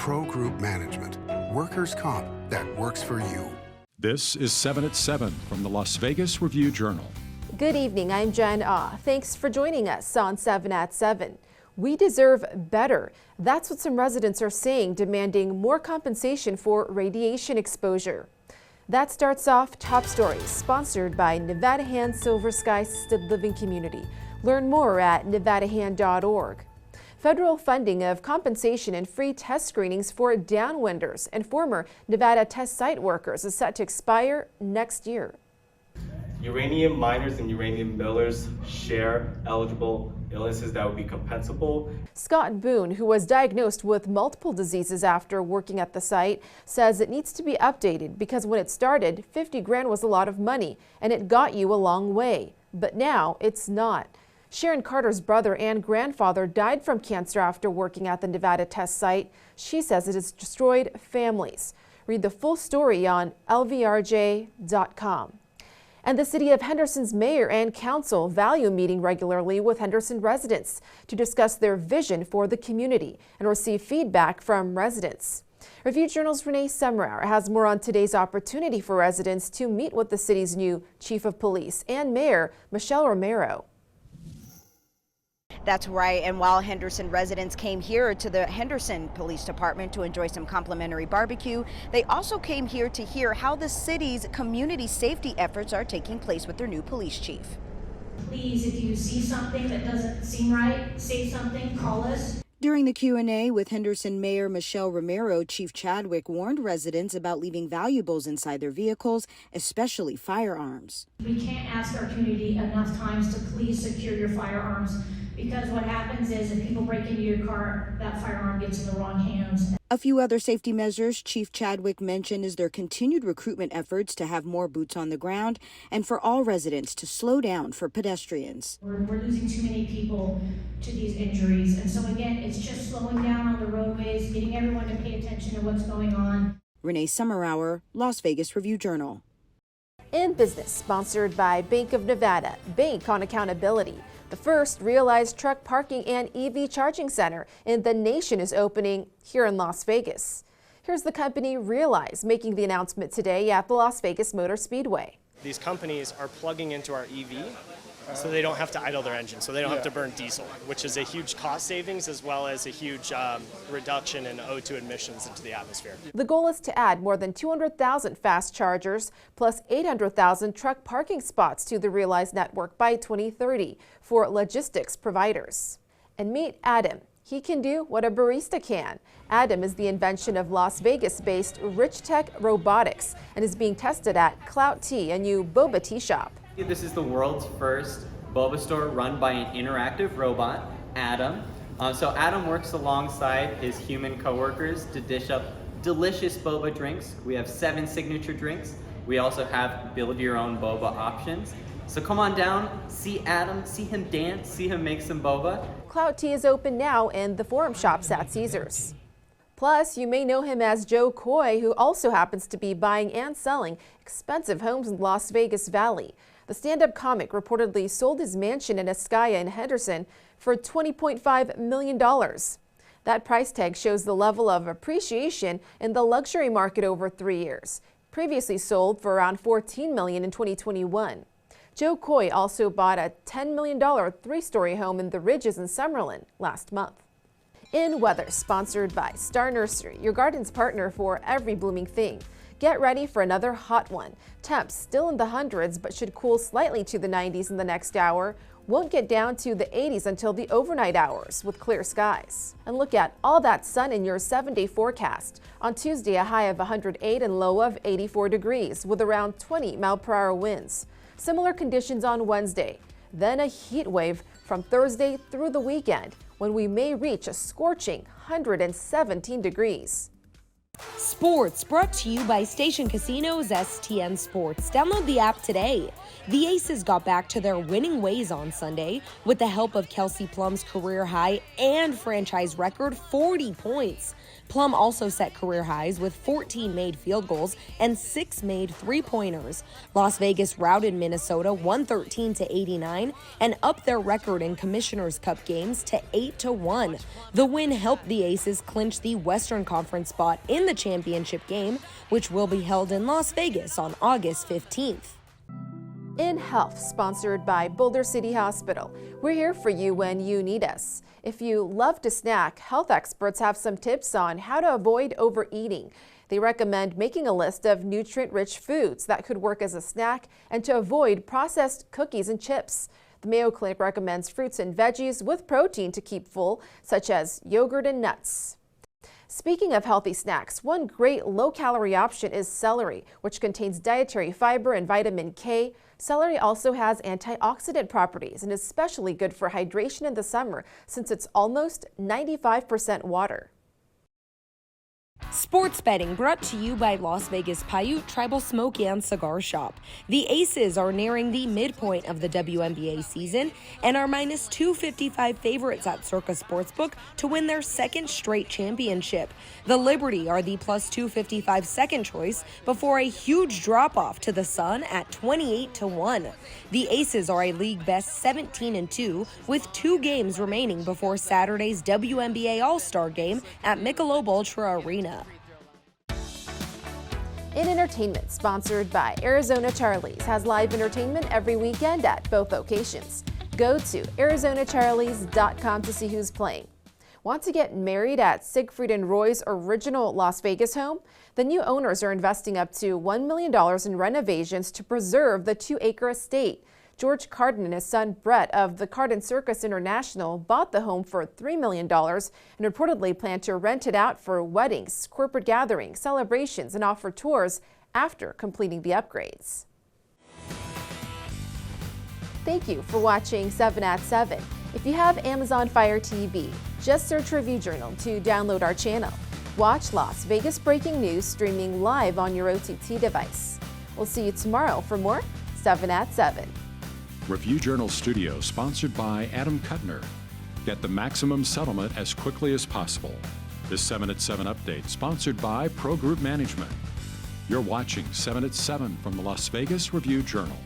Pro Group Management. Workers' comp that works for you. This is 7 at 7 from the Las Vegas Review-Journal. Good evening, I'm Jen Ah. Thanks for joining us on 7 at 7. We deserve better. That's what some residents are saying, demanding more compensation for radiation exposure. That starts off Top Stories, sponsored by Nevada Hand Silver Sky Assisted Living Community. Learn more at nevadahand.org. Federal funding of compensation and free test screenings for downwinders and former Nevada test site workers is set to expire next year. Uranium miners and uranium millers share eligible illnesses that would be compensable. Scott Boone, who was diagnosed with multiple diseases after working at the site, says it needs to be updated because when it started, 50 grand was a lot of money and it got you a long way. But now it's not. Sharon Carter's brother and grandfather died from cancer after working at the Nevada test site. She says it has destroyed families. Read the full story on lvrj.com. And the city of Henderson's mayor and council value meeting regularly with Henderson residents to discuss their vision for the community and receive feedback from residents. Review-Journal's Renee Summerhour has more on today's opportunity for residents to meet with the city's new chief of police and mayor, Michelle Romero. That's right, and while Henderson residents came here to the Henderson Police Department to enjoy some complimentary barbecue, they also came here to hear how the city's community safety efforts are taking place with their new police chief. Please, if you see something that doesn't seem right, say something, call us. During the Q&A with Henderson Mayor Michelle Romero, Chief Chadwick warned residents about leaving valuables inside their vehicles, especially firearms. We can't ask our community enough times to please secure your firearms, because what happens is if people break into your car, that firearm gets in the wrong hands. A few other safety measures Chief Chadwick mentioned is their continued recruitment efforts to have more boots on the ground and for all residents to slow down for pedestrians. We're losing too many people to these injuries, and so again, it's just slowing down on the roadways, getting everyone to pay attention to what's going on. Renee Summerhour, Las Vegas Review-Journal. In Business, sponsored by Bank of Nevada, Bank on Accountability. The first realized truck parking and EV charging center in the nation is opening here in Las Vegas. Here's the company Realize making the announcement today at the Las Vegas Motor Speedway. These companies are plugging into our EV so they don't have to idle their engine, so they don't have to burn diesel, which is a huge cost savings as well as a huge reduction in O2 emissions into the atmosphere. The goal is to add more than 200,000 fast chargers plus 800,000 truck parking spots to the Realize network by 2030 for logistics providers. And meet Adam. He can do what a barista can. Adam is the invention of Las Vegas-based Rich Tech Robotics and is being tested at Clout Tea, a new boba tea shop. This is the world's first boba store run by an interactive robot, Adam. So Adam works alongside his human coworkers to dish up delicious boba drinks. We have 7 signature drinks. We also have build your own boba options. So come on down, see Adam, see him dance, see him make some boba. Clout Tea is open now in the Forum Shops at Caesars. Plus, you may know him as Jo Koy, who also happens to be buying and selling expensive homes in Las Vegas Valley. The stand-up comic reportedly sold his mansion in Escaya in Henderson for $20.5 million. That price tag shows the level of appreciation in the luxury market over 3 years. Previously sold for around $14 million in 2021. Jo Koy also bought a $10 million 3-story home in the Ridges in Summerlin last month. In weather, sponsored by Star Nursery, your garden's partner for every blooming thing. Get ready for another hot one. Temps still in the hundreds, but should cool slightly to the 90s in the next hour. Won't get down to the 80s until the overnight hours with clear skies. And look at all that sun in your 7-day forecast. On Tuesday, a high of 108 and low of 84 degrees with around 20 mile-per-hour winds. Similar conditions on Wednesday. Then a heat wave from Thursday through the weekend when we may reach a scorching 117 degrees. Sports brought to you by Station Casino's STN Sports. Download the app today. The Aces got back to their winning ways on Sunday with the help of Kelsey Plum's career high and franchise record 40 points. Plum also set career highs with 14 made field goals and 6 made three-pointers. Las Vegas routed Minnesota 113-89 and upped their record in Commissioner's Cup games to 8-1. The win helped the Aces clinch the Western Conference spot in the championship game, which will be held in Las Vegas on August 15th. In Health, sponsored by Boulder City Hospital. We're here for you when you need us. If you love to snack, health experts have some tips on how to avoid overeating. They recommend making a list of nutrient-rich foods that could work as a snack and to avoid processed cookies and chips. The Mayo Clinic recommends fruits and veggies with protein to keep full, such as yogurt and nuts. Speaking of healthy snacks, one great low-calorie option is celery, which contains dietary fiber and vitamin K. Celery also has antioxidant properties and is especially good for hydration in the summer since it's almost 95% water. Sports betting brought to you by Las Vegas Paiute Tribal Smoke and Cigar Shop. The Aces are nearing the midpoint of the WNBA season and are minus 255 favorites at Circa Sportsbook to win their second straight championship. The Liberty are the plus 255 second choice before a huge drop-off to the Sun at 28-1. The Aces are a league best 17-2 with 2 games remaining before Saturday's WNBA All-Star game at Michelob Ultra Arena. In entertainment, sponsored by Arizona Charlie's, has live entertainment every weekend at both locations. Go to ArizonaCharlies.com to see who's playing. Want to get married at Siegfried and Roy's original Las Vegas home? The new owners are investing up to $1 million in renovations to preserve the 2-acre estate. George Carden and his son Brett of the Carden Circus International bought the home for $3 million and reportedly plan to rent it out for weddings, corporate gatherings, celebrations, and offer tours after completing the upgrades. Thank you for watching 7 at 7. If you have Amazon Fire TV, just search Review Journal to download our channel. Watch Las Vegas breaking news streaming live on your OTT device. We'll see you tomorrow for more 7 at 7. Review Journal Studio, sponsored by Adam Kuttner. Get the maximum settlement as quickly as possible. This 7 at 7 update, sponsored by Pro Group Management. You're watching 7 at 7 from the Las Vegas Review Journal.